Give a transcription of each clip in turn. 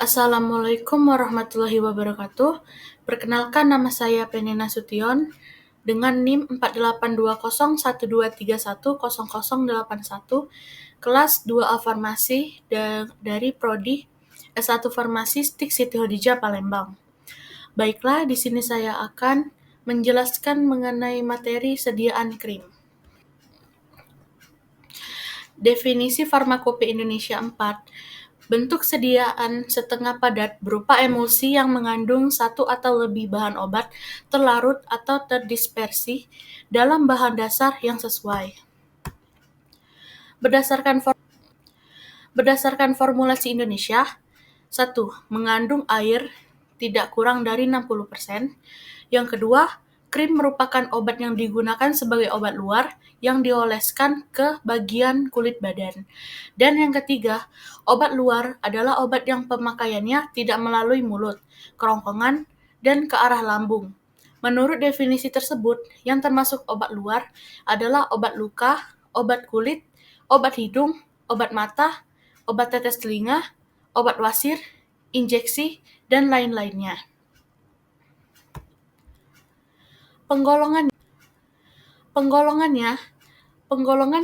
Assalamualaikum warahmatullahi wabarakatuh. Perkenalkan, nama saya Penny Nasution dengan NIM 482012310081, kelas 2A Farmasi dari Prodi S1 Farmasi STIK Siti Hadijah Palembang. Baiklah, di sini saya akan menjelaskan mengenai materi sediaan krim. Definisi Farmakope Indonesia 4. Bentuk sediaan setengah padat berupa emulsi yang mengandung satu atau lebih bahan obat terlarut atau terdispersi dalam bahan dasar yang sesuai. Berdasarkan formulasi Indonesia, 1. Mengandung air tidak kurang dari 60%. Yang kedua, krim merupakan obat yang digunakan sebagai obat luar yang dioleskan ke bagian kulit badan. Dan yang ketiga, obat luar adalah obat yang pemakaiannya tidak melalui mulut, kerongkongan, dan ke arah lambung. Menurut definisi tersebut, yang termasuk obat luar adalah obat luka, obat kulit, obat hidung, obat mata, obat tetes telinga, obat wasir, injeksi, dan lain-lainnya. Penggolongan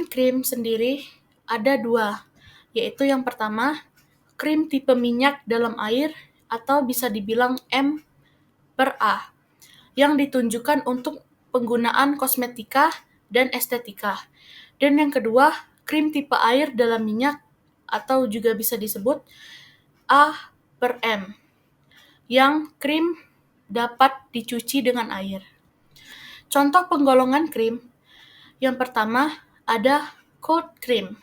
krim sendiri ada dua, yaitu yang pertama, krim tipe minyak dalam air atau bisa dibilang M/A, yang ditunjukkan untuk penggunaan kosmetika dan estetika. Dan yang kedua, krim tipe air dalam minyak atau juga bisa disebut A/M, yang krim dapat dicuci dengan air. Contoh penggolongan krim. Yang pertama, ada cold cream.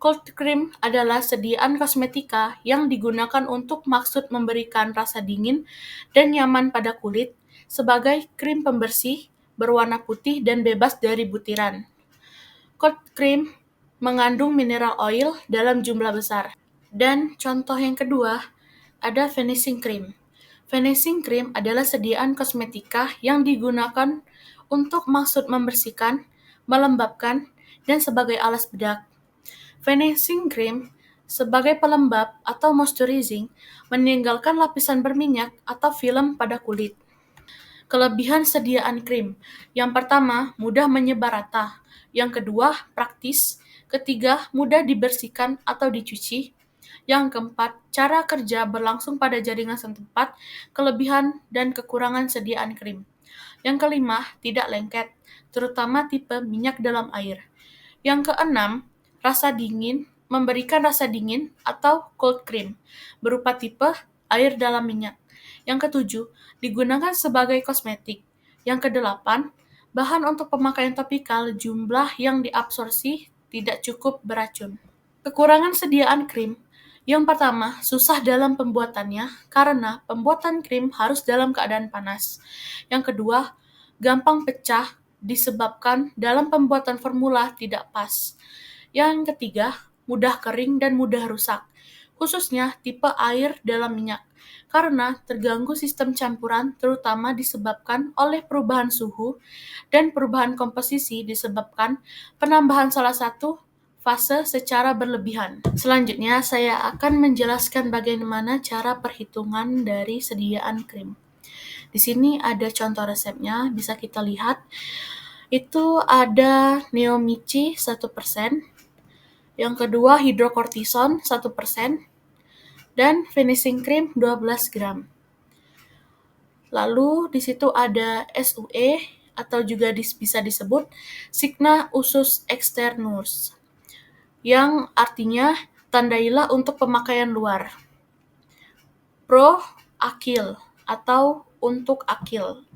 Cold cream adalah sediaan kosmetika yang digunakan untuk maksud memberikan rasa dingin dan nyaman pada kulit sebagai krim pembersih berwarna putih dan bebas dari butiran. Cold cream mengandung mineral oil dalam jumlah besar. Dan contoh yang kedua, ada finishing cream. Finishing cream adalah sediaan kosmetika yang digunakan untuk maksud membersihkan, melembabkan, dan sebagai alas bedak. Finishing cream sebagai pelembab atau moisturizing meninggalkan lapisan berminyak atau film pada kulit. Kelebihan sediaan krim. Yang pertama, mudah menyebar rata. Yang kedua, praktis. Ketiga, mudah dibersihkan atau dicuci. Yang keempat, cara kerja berlangsung pada jaringan setempat. Kelebihan dan kekurangan sediaan krim. Yang kelima, tidak lengket, terutama tipe minyak dalam air. Yang keenam, memberikan rasa dingin atau cold cream, berupa tipe air dalam minyak. Yang ketujuh, digunakan sebagai kosmetik. Yang kedelapan, bahan untuk pemakaian topikal, jumlah yang diabsorpsi tidak cukup beracun. Kekurangan sediaan krim. Yang pertama, susah dalam pembuatannya karena pembuatan krim harus dalam keadaan panas. Yang kedua, gampang pecah disebabkan dalam pembuatan formula tidak pas. Yang ketiga, mudah kering dan mudah rusak, khususnya tipe air dalam minyak, karena terganggu sistem campuran terutama disebabkan oleh perubahan suhu dan perubahan komposisi disebabkan penambahan salah satu fase secara berlebihan. Selanjutnya, saya akan menjelaskan bagaimana cara perhitungan dari sediaan krim. Di sini ada contoh resepnya, bisa kita lihat. Itu ada neomici 1%, yang kedua hidrokortison 1%, dan finishing cream 12 gram. Lalu di situ ada SUE atau juga bisa disebut Signa Usus Externus, yang artinya tandailah untuk pemakaian luar. Pro akil atau untuk akil.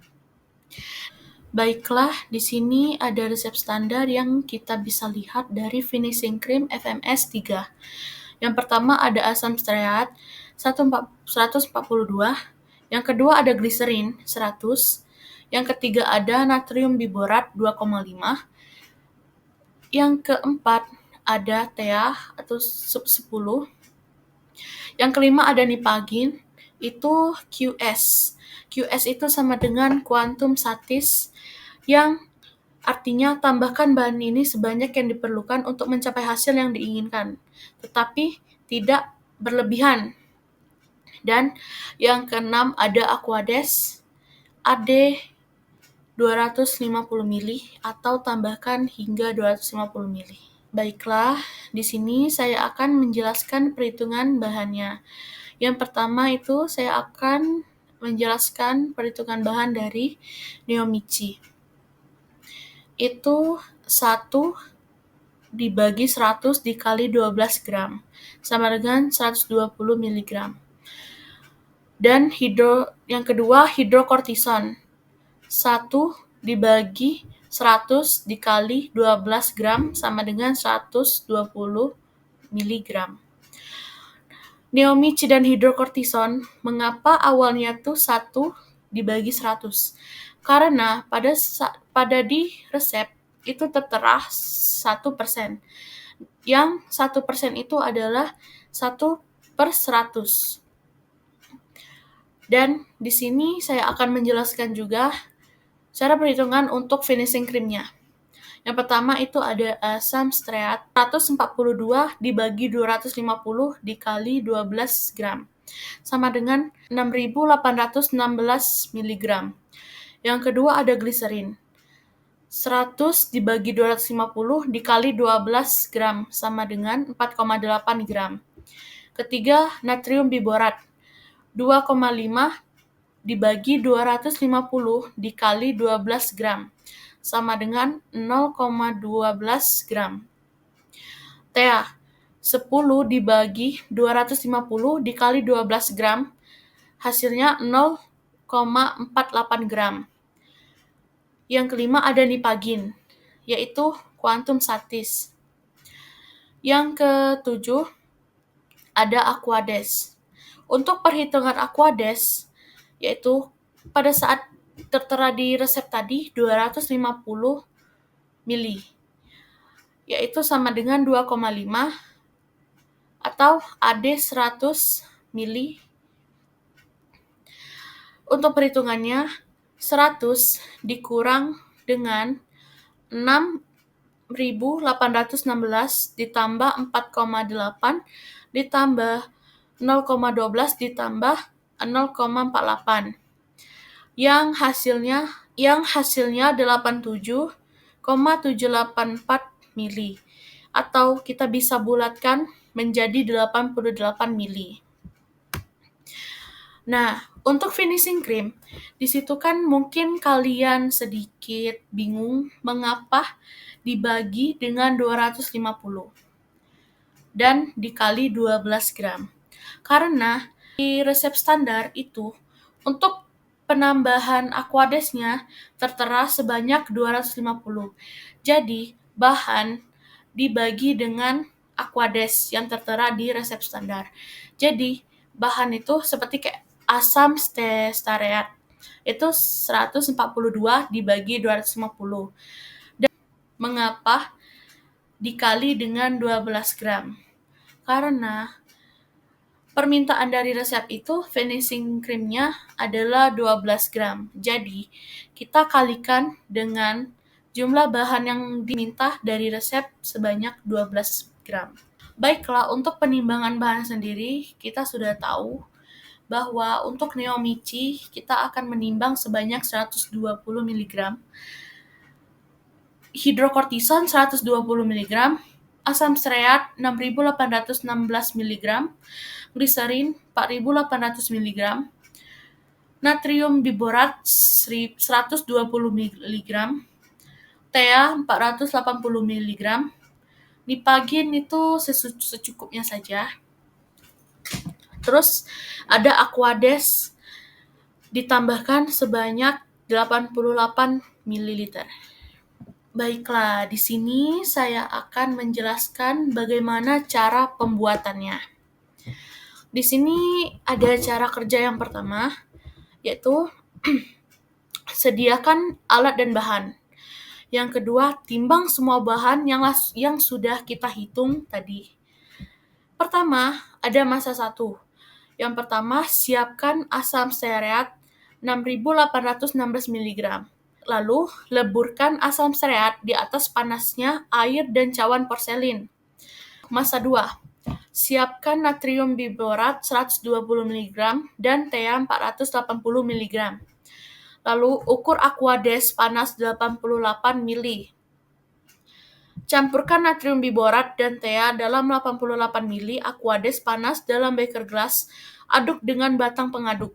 Baiklah, di sini ada resep standar yang kita bisa lihat dari finishing cream FMS 3. Yang pertama ada asam stearat 142, yang kedua ada gliserin 100, yang ketiga ada natrium biborat 2,5, yang keempat ada TEA atau sub 10, yang kelima ada nipagin, itu QS. QS itu sama dengan quantum satis, yang artinya tambahkan bahan ini sebanyak yang diperlukan untuk mencapai hasil yang diinginkan, tetapi tidak berlebihan. Dan yang keenam ada Aquades AD 250 ml atau tambahkan hingga 250 ml. Baiklah, di sini saya akan menjelaskan perhitungan bahannya. Yang pertama itu saya akan menjelaskan perhitungan bahan dari Neomichi. Itu 1 dibagi 100 dikali 12 gram, sama dengan 120 mg. Dan yang kedua hidrokortison. 1 dibagi 100 dikali 12 gram sama dengan 120 mg. Neomichi dan hidrokortison, mengapa awalnya tuh 1 dibagi 100? Karena pada di resep itu tertera 1%. Yang 1% itu adalah 1/100. Dan di sini saya akan menjelaskan juga cara perhitungan untuk finishing cream-nya. Yang pertama itu ada asam stearat 142 dibagi 250 dikali 12 gram, sama dengan 6.816 mg. Yang kedua ada gliserin 100 dibagi 250 dikali 12 gram, sama dengan 4,8 gram. Ketiga, natrium biborat 2,5 dibagi 250 dikali 12 gram, sama dengan 0,12 gram. Tea 10 dibagi 250 dikali 12 gram, hasilnya 0,48 gram. Yang kelima ada nipagin, yaitu quantum satis. Yang ketujuh ada Aquades. Untuk perhitungan Aquades, yaitu pada saat tertera di resep tadi 250 mili, yaitu sama dengan 2,5 atau AD 100 mili. Untuk perhitungannya 100 dikurang dengan 6.816 ditambah 4,8 ditambah 0,12 ditambah 0,48 yang hasilnya 87,784 mili, atau kita bisa bulatkan menjadi 88 mili. Nah, untuk finishing cream, di situ kan mungkin kalian sedikit bingung mengapa dibagi dengan 250 dan dikali 12 gram. Karena di resep standar itu untuk penambahan Aquadesnya tertera sebanyak 250. Jadi, bahan dibagi dengan Aquades yang tertera di resep standar. Jadi, bahan itu seperti kayak asam stearat. Itu 142 dibagi 250. Dan mengapa dikali dengan 12 gram? Karena permintaan dari resep itu finishing cream-nya adalah 12 gram. Jadi, kita kalikan dengan jumlah bahan yang diminta dari resep sebanyak 12 gram. Baiklah, untuk penimbangan bahan sendiri, kita sudah tahu bahwa untuk Neomichi, kita akan menimbang sebanyak 120 mg, hidrokortison 120 mg, asam stearat 6.816 mg, gliserin 4.800 mg, natrium biborat 120 mg, tea 480 mg, nipagin itu secukupnya saja. Terus ada Aquades ditambahkan sebanyak 88 ml. Baiklah, di sini saya akan menjelaskan bagaimana cara pembuatannya. Di sini ada cara kerja yang pertama, yaitu sediakan alat dan bahan. Yang kedua, timbang semua bahan yang sudah kita hitung tadi. Pertama, ada masa 1. Yang pertama, siapkan asam stearat 6.816 mg. Lalu, leburkan asam stearat di atas panasnya air dan cawan porselin. Masa 2. Siapkan natrium biborat 120 mg dan TeA 480 mg. Lalu ukur Aquades panas 88 ml. Campurkan natrium biborat dan TeA dalam 88 ml Aquades panas dalam beker gelas. Aduk dengan batang pengaduk.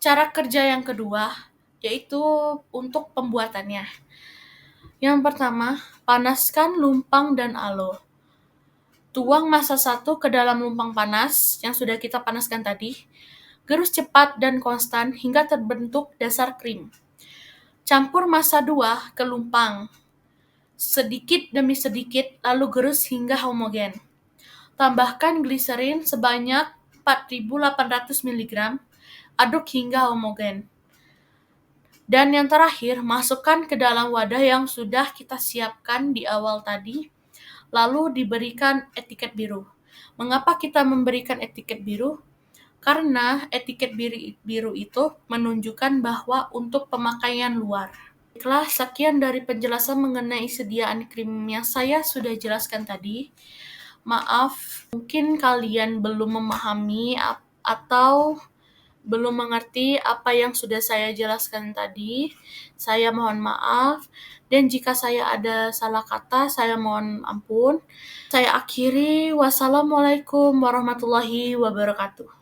Cara kerja yang kedua yaitu untuk pembuatannya. Yang pertama, panaskan lumpang dan alo. Tuang massa 1 ke dalam lumpang panas yang sudah kita panaskan tadi. Gerus cepat dan konstan hingga terbentuk dasar krim. Campur massa 2 ke lumpang, sedikit demi sedikit, lalu gerus hingga homogen. Tambahkan gliserin sebanyak 4.800 mg, aduk hingga homogen. Dan yang terakhir, masukkan ke dalam wadah yang sudah kita siapkan di awal tadi, lalu diberikan etiket biru. Mengapa kita memberikan etiket biru? Karena etiket biru itu menunjukkan bahwa untuk pemakaian luar. Baiklah, sekian dari penjelasan mengenai sediaan krim yang saya sudah jelaskan tadi. Maaf, mungkin kalian belum memahami atau belum mengerti apa yang sudah saya jelaskan tadi. Saya mohon maaf, dan jika saya ada salah kata, saya mohon ampun. Saya akhiri, wassalamualaikum warahmatullahi wabarakatuh.